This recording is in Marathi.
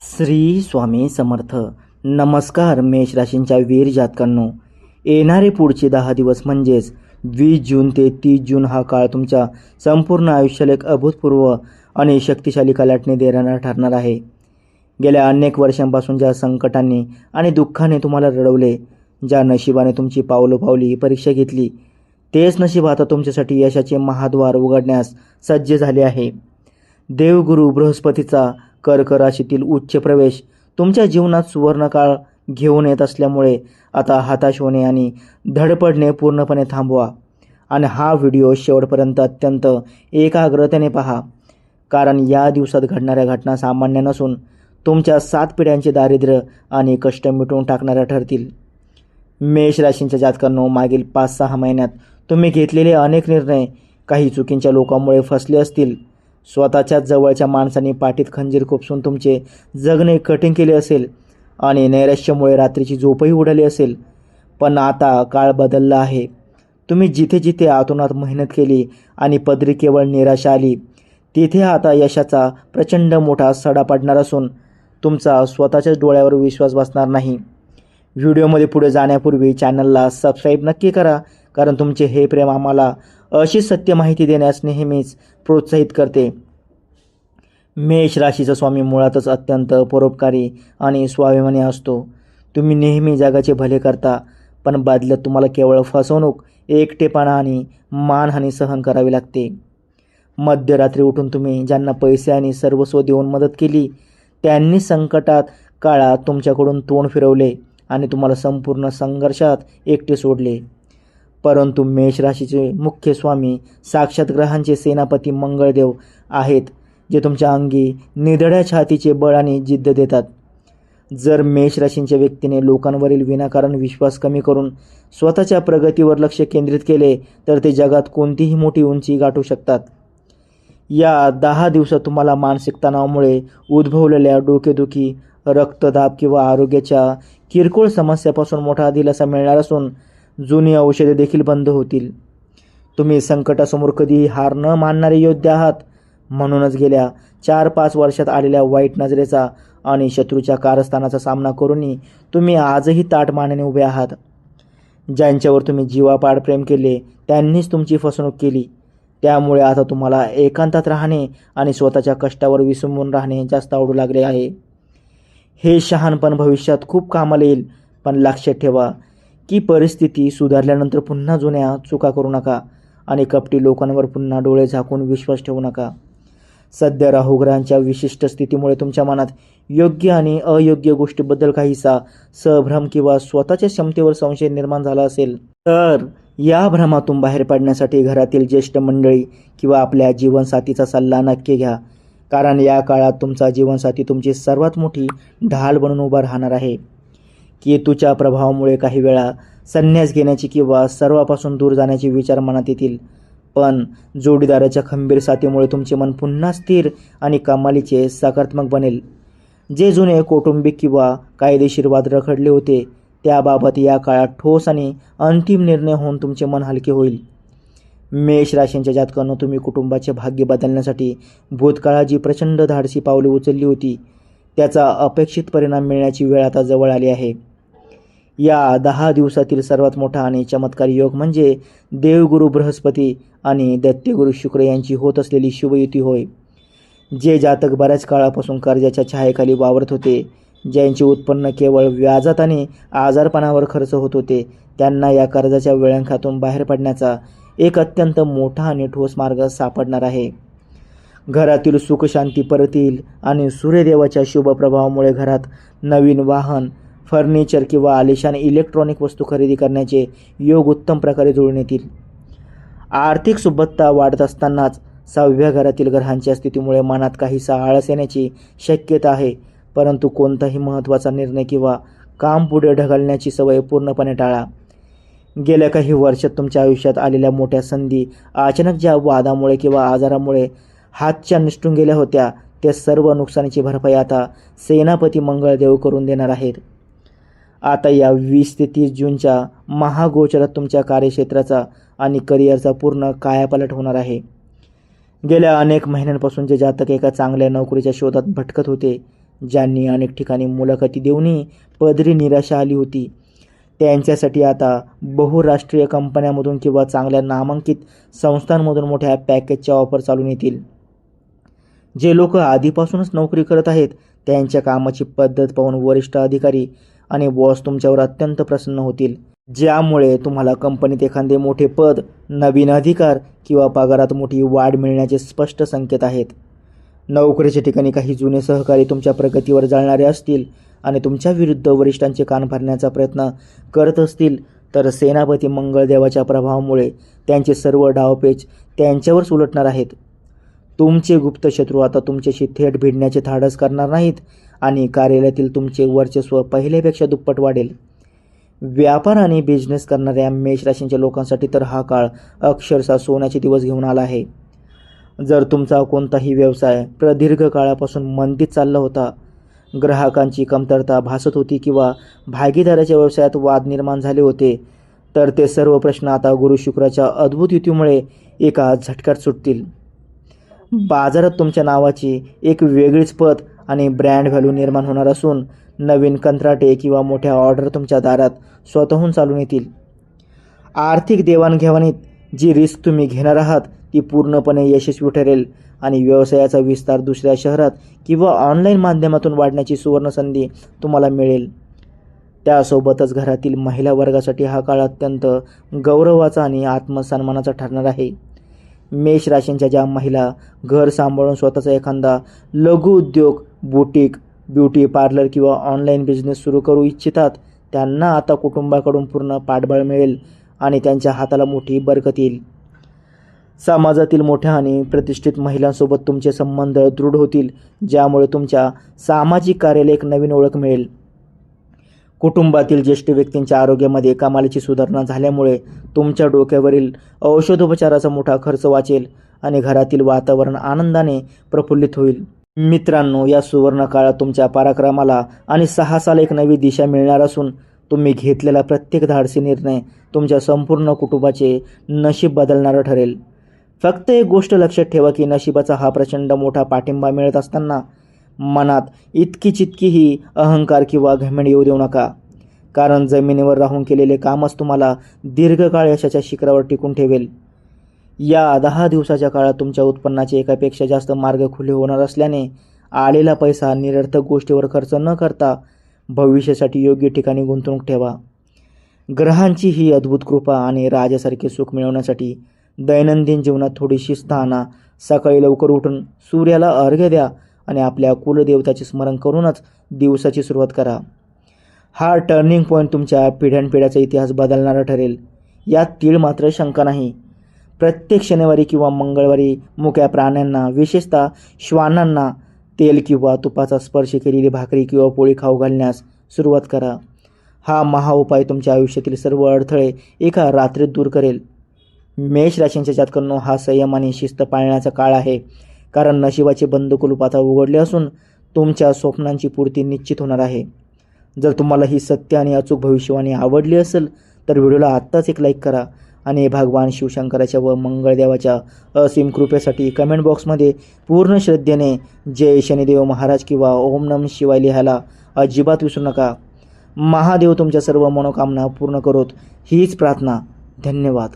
श्री स्वामी समर्थ. नमस्कार मेष राशींच्या वीर जातकांनो, येणारे पुढचे 10 दिवस म्हणजेच 20 जून ते 30 जून हा काळ तुमच्या संपूर्ण आयुष्याला एक अभूतपूर्व आणि शक्तिशाली कलाटणी देणारा ठरणार आहे. गेल्या अनेक वर्षांपासून ज्या संकटांनी आणि दुःखाने तुम्हाला रडवले, ज्या नशिबाने तुमची पावलोपावली परीक्षा घेतली, तेच नशीब आता तुमच्यासाठी यशाचे महाद्वार उघडण्यास सज्ज झाले आहे. देवगुरु बृहस्पतीचा कर्क राशीतील उच्च प्रवेश तुमच्या जीवनात सुवर्णकाळ घेऊन येत असल्यामुळे आता हताश होणे आणि धडपडणे पूर्णपणे थांबवा आणि हा व्हिडिओ शेवटपर्यंत अत्यंत एकाग्रतेने पहा, कारण या दिवसात घडणाऱ्या घटना सामान्य नसून तुमच्या 7 पिढ्यांचे दारिद्र्य आणि कष्ट मिटवून टाकणाऱ्या ठरतील. मेष राशींच्या जातकांनो, मागील 5-6 महिन्यात तुम्ही घेतलेले अनेक निर्णय काही चुकीच्या लोकांमुळे फसले असतील. स्वतःच्याच जवळच्या माणसांनी पाठीत खंजीर खुपसून तुमचे जगणे कठीण केले असेल आणि नैराश्यामुळे रात्रीची झोपही उडाली असेल. पण आता काळ बदलला आहे. तुम्ही जिथे जिथे आतोनात मेहनत केली आणि पदरी केवळ निराशा आली, तिथे आता यशाचा प्रचंड मोठा सडा पडणार असून तुमचा स्वतःच्याच डोळ्यावर विश्वास बसणार नाही. व्हिडिओमध्ये पुढे जाण्यापूर्वी चॅनलला सबस्क्राईब नक्की करा, कारण तुमचे हे प्रेम आम्हाला अशी सत्य माहिती देण्यास नेहमीच प्रोत्साहित करते. मेष राशीचा स्वामी मुळातच अत्यंत परोपकारी आणि स्वाभिमानी असतो. तुम्ही नेहमी जगाचे भले करता, पण बदल्यात तुम्हाला केवळ फसवणूक, एकटेपणा आणि मानहानी सहन करावी लागते. मध्यरात्री उठून तुम्ही ज्यांना पैसे आणि सर्वस्व देऊन मदत केली, त्यांनी संकटात काळात तुमच्याकडून तोंड फिरवले आणि तुम्हाला संपूर्ण संघर्षात एकटे सोडले. परंतु मेष राशीचे मुख्य स्वामी साक्षात ग्रहांचे सेनापती मंगळदेव आहेत, जे तुमच्या अंगी निधड्या छातीचे बळ आणि जिद्द देतात. जर मेष राशींच्या व्यक्तीने लोकांवरील विनाकारण विश्वास कमी करून स्वतःच्या प्रगतीवर लक्ष केंद्रित केले, तर ते जगात कोणतीही मोठी उंची गाठू शकतात. या 10 दिवसात तुम्हाला मानसिक तणावामुळे उद्भवलेल्या डोकेदुखी, रक्तदाब किंवा आरोग्याच्या किरकोळ समस्यापासून मोठा दिलासा मिळणार असून जुनी औषधे देखील बंद होतील. तुम्ही संकटासमोर कधीही हार न मानणारे योद्धे आहात. म्हणूनच गेल्या 4-5 वर्षात आलेल्या वाईट नजरेचा आणि शत्रूच्या कारस्थानाचा सामना करूनही तुम्ही आजही ताठ मानेने उभे आहात. ज्यांच्यावर तुम्ही जीवापाड प्रेम केले, त्यांनीच तुमची फसवणूक केली. त्यामुळे आता तुम्हाला एकांतात राहणे आणि स्वतःच्या कष्टावर विसंबून राहणे जास्त आवडू लागले आहे. हे शहाणपण भविष्यात खूप कामाला येईल, पण लक्षात ठेवा की परिस्थिती सुधारल्यानंतर पुन्हा जुन्या चुका करू नका आणि कपटी लोकांवर पुन्हा डोळे झाकून विश्वास ठेवू नका. सध्या राहुग्रहांच्या विशिष्ट स्थितीमुळे तुमच्या मनात योग्य आणि अयोग्य गोष्टीबद्दल काहीसा संभ्रम किंवा स्वतःच्या क्षमतेवर संशय निर्माण झाला असेल, तर या भ्रमातून बाहेर पडण्यासाठी घरातील ज्येष्ठ मंडळी किंवा आपल्या जीवनसाथीचा सल्ला नक्की घ्या, कारण या काळात तुमचा जीवनसाथी तुमची सर्वात मोठी ढाल बनून उभा राहणार आहे. केतूच्या प्रभावामुळे काही वेळा संन्यास घेण्याची किंवा सर्वापासून दूर जाण्याचे विचार मनात येतील, पण जोडीदाराच्या खंबीर साथीमुळे तुमचे मन पुन्हा स्थिर आणि कमालीचे सकारात्मक बनेल. जे जुने कौटुंबिक किंवा कायदेशीर वाद रखडले होते, त्याबाबत या काळात ठोस आणि अंतिम निर्णय होऊन तुमचे मन हलके होईल. मेष राशींच्या जातकांनो, तुम्ही कुटुंबाचे भाग्य बदलण्यासाठी भूतकाळात जी प्रचंड धाडसी पावले उचलली होती, त्याचा अपेक्षित परिणाम मिळण्याची वेळ आता जवळ आली आहे. या 10 दिवसातील सर्वात मोठा आणि चमत्कारी योग म्हणजे देवगुरु बृहस्पती आणि दैत्यगुरु शुक्र यांची होत असलेली शुभयुती होय. जे जातक बऱ्याच काळापासून कर्जाच्या छायेखाली वावरत होते, ज्यांचे उत्पन्न केवळ व्याजात आणि आजारपणावर खर्च होत होते, त्यांना या कर्जाच्या विळख्यातून बाहेर पडण्याचा एक अत्यंत मोठा आणि ठोस मार्ग सापडणार आहे. घरातील सुखशांती परत येईल आणि सूर्यदेवाच्या शुभ प्रभावामुळे घरात नवीन वाहन, फर्निचर किंवा आलिशान इलेक्ट्रॉनिक वस्तू खरेदी करण्याचे योग उत्तम प्रकारे जुळून येतील. आर्थिक सुबत्ता वाढत असतानाच 6व्या घरातील ग्रहांच्या स्थितीमुळे मनात काहीसा आळस येण्याची शक्यता आहे, परंतु कोणताही महत्त्वाचा निर्णय किंवा काम पुढे ढकलण्याची सवय पूर्णपणे टाळा. गेल्या काही वर्षात तुमच्या आयुष्यात आलेल्या मोठ्या संधी अचानक ज्या वादामुळे किंवा आजारामुळे हातच्या निसटून गेल्या होत्या, त्या सर्व नुकसानीची भरपाई आता सेनापती मंगळदेव करून देणार आहेत. आता या 20 ते 30 जूनच्या महागोचरात तुमच्या कार्यक्षेत्राचा आणि करिअरचा पूर्ण कायापालट होणार आहे. गेल्या अनेक महिन्यांपासून जे जातक एका चांगल्या नोकरीच्या शोधात भटकत होते, ज्यांनी अनेक ठिकाणी मुलाखती देऊनही पदरी निराशा आली होती, त्यांच्यासाठी आता बहुराष्ट्रीय कंपन्यांमधून किंवा चांगल्या नामांकित संस्थांमधून मोठ्या पॅकेजच्या ऑफर चालून येतील. जे लोक आधीपासूनच नोकरी करत आहेत त्यांच्या कामाची पद्धत पाहून वरिष्ठ अधिकारी आणि बॉस तुमच्यावर अत्यंत प्रसन्न होतील, ज्यामुळे तुम्हाला कंपनीत एखादे मोठे पद, नवीन अधिकार किंवा पगारात मोठी वाढ मिळण्याचे स्पष्ट संकेत आहेत. नोकरीच्या ठिकाणी काही जुने सहकारी तुमच्या प्रगतीवर जाळणारे असतील आणि तुमच्या विरुद्ध वरिष्ठांचे कान भरण्याचा प्रयत्न करत असतील तर सेनापती मंगळदेवाच्या प्रभावामुळे त्यांचे सर्व डावपेच त्यांच्यावरच उलटणार आहेत. तुमचे गुप्त शत्रू आता तुमच्याशी थेट भिडण्याचे धाडस करणार नाहीत आणि कार्यालयातील तुमचे वर्चस्व पहिल्यापेक्षा दुप्पट वाढेल. व्यापार आणि बिझनेस करणाऱ्या मेष राशीच्या लोकांसाठी तर हा काळ अक्षरशः सोन्याचे दिवस घेऊन आला आहे. जर तुमचा कोणताही व्यवसाय प्रदीर्घ काळापासून मंदीत चालला होता, ग्राहकांची कमतरता भासत होती किंवा भागीदाराच्या व्यवसायात वाद निर्माण झाले होते, तर ते सर्व प्रश्न आता गुरु शुक्राच्या अद्भुत युतीमुळे एका झटक्यात सुटतील. बाजारात तुमच्या नावाची एक वेगळीच पत आणि ब्रँड व्हॅल्यू निर्माण होणार असून नवीन कंत्राटे किंवा मोठ्या ऑर्डर तुमच्या दारात स्वतःहून चालून येतील. आर्थिक देवाणघेवाणीत जी रिस्क तुम्ही घेणार आहात ती पूर्णपणे यशस्वी ठरेल आणि व्यवसायाचा विस्तार दुसऱ्या शहरात किंवा ऑनलाईन माध्यमातून वाढण्याची सुवर्ण संधी तुम्हाला मिळेल. त्यासोबतच घरातील महिला वर्गासाठी हा काळ अत्यंत गौरवाचा आणि आत्मसन्मानाचा ठरणार आहे. मेष राशींच्या ज्या महिला घर सांभाळून स्वतःचा एखादा लघु उद्योग, बुटीक, ब्युटी पार्लर किंवा ऑनलाईन बिझनेस सुरू करू इच्छितात त्यांना आता कुटुंबाकडून पूर्ण पाठबळ मिळेल आणि त्यांच्या हाताला मोठी बरकत येईल. समाजातील मोठ्या आणि प्रतिष्ठित महिलांसोबत तुमचे संबंध दृढ होतील, ज्यामुळे तुमच्या सामाजिक कार्याला एक नवीन ओळख मिळेल. कुटुंबातील ज्येष्ठ व्यक्तींच्या आरोग्यामध्ये कमालीची सुधारणा झाल्यामुळे तुमच्या डोक्यावरील औषधोपचाराचा मोठा खर्च वाचेल आणि घरातील वातावरण आनंदाने प्रफुल्लित होईल. मित्रांनो, या सुवर्ण काळात तुमच्या पराक्रमाला आणि साहसाला एक नवी दिशा मिळणार असून तुम्ही घेतलेला प्रत्येक धाडसी निर्णय तुमच्या संपूर्ण कुटुंबाचे नशीब बदलणारं ठरेल. फक्त एक गोष्ट लक्षात ठेवा की नशिबाचा हा प्रचंड मोठा पाठिंबा मिळत असताना मनात इतकी चितकीही अहंकार किंवा घमंड येऊ देऊ नका, कारण जमिनीवर राहून केलेले कामच तुम्हाला दीर्घकाळ यशाच्या शिखरावर टिकून ठेवेल. या 10 दिवसाच्या काळात तुमच्या उत्पन्नाचे एकापेक्षा जास्त मार्ग खुले होणार असल्याने आलेला पैसा निरर्थक गोष्टीवर खर्च न करता भविष्यासाठी योग्य ठिकाणी गुंतवणूक ठेवा. ग्रहांची ही अद्भुत कृपा आणि राजासारखे सुख मिळवण्यासाठी दैनंदिन जीवनात थोडी शिस्त आणा. सकाळी लवकर उठून सूर्याला अर्घ्य द्या आणि आपल्या कुलदेवताचे स्मरण करूनच दिवसाची सुरुवात करा. हा टर्निंग पॉईंट तुमच्या पिढ्यानपिढ्याचा इतिहास बदलणारा ठरेल, यात तीळ मात्र शंका नाही. प्रत्येक शनिवारी किंवा मंगळवारी मुक्या प्राण्यांना, विशेषतः श्वानांना तेल किंवा तुपाचा स्पर्श केलेली भाकरी किंवा पोळी खाऊ घालण्यास सुरुवात करा. हा महाउपाय तुमच्या आयुष्यातील सर्व अडथळे एका रात्रीत दूर करेल. मेष राशींच्या जातकांनो, हा संयम आणि शिस्त पाळण्याचा काळ आहे, कारण नशिबाचे बंद कुलूप आता उघडले असून तुमच्या स्वप्नांची पूर्ती निश्चित होणार आहे. जर तुम्हाला ही सत्य आणि अचूक भविष्यवाणी आवडली असेल तर व्हिडिओला आत्ताच एक लाईक करा आणि भगवान शिवशंकराच्या व मंगळदेवाच्या असीम कृपेसाठी कमेंट बॉक्समध्ये पूर्ण श्रद्धेने जय शनिदेव महाराज किंवा ओम नम शिवाय लिहायला अजिबात विसरू नका. महादेव तुमच्या सर्व मनोकामना पूर्ण करोत, हीच प्रार्थना. धन्यवाद.